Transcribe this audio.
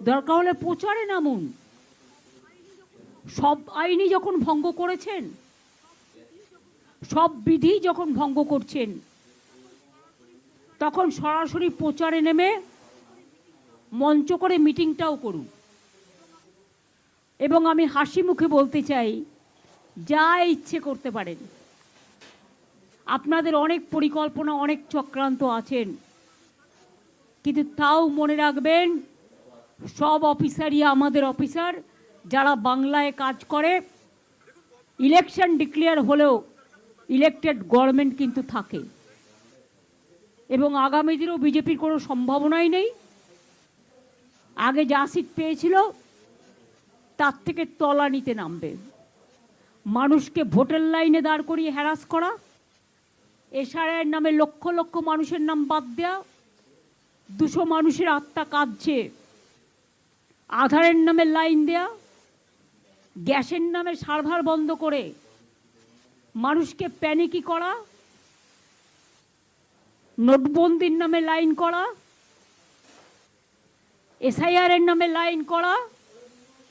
দরকার হলে প্রচারে নামুন। সব আইনই যখন ভঙ্গ করেছেন, সব বিধি যখন ভঙ্গ করছেন, তখন সরাসরি প্রচারে নেমে মঞ্চ করে মিটিংটাও করুন। এবং আমি হাসি মুখে বলতে চাই, যা ইচ্ছে করতে পারেন। আপনাদের অনেক পরিকল্পনা, অনেক চক্রান্ত আছেন, কিন্তু তাও মনে রাখবেন, সব অফিসারই আমাদের অফিসার, যারা বাংলায় কাজ করে। ইলেকশন ডিক্লেয়ার হলেও ইলেক্টেড গভর্নমেন্ট কিন্তু থাকে, এবং আগামী দিনেও বিজেপির কোনো সম্ভাবনাই নেই। আগে যা সিট পেয়েছিল তার থেকে তলানিতে নামবে। মানুষকে ভোটের লাইনে দাঁড় করিয়ে হ্যারাস করা, এসআইআর নামে লক্ষ লক্ষ মানুষের নাম বাদ দেওয়া, 200 মানুষের আত্মা কাঁদছে, আধারের নামে লাইন দেয়া, গ্যাসের নামে সার্ভার বন্ধ করে মানুষকে প্যানিকি করা, নোটবন্দির নামে লাইন করা, এসআইআর এর নামে লাইন করা,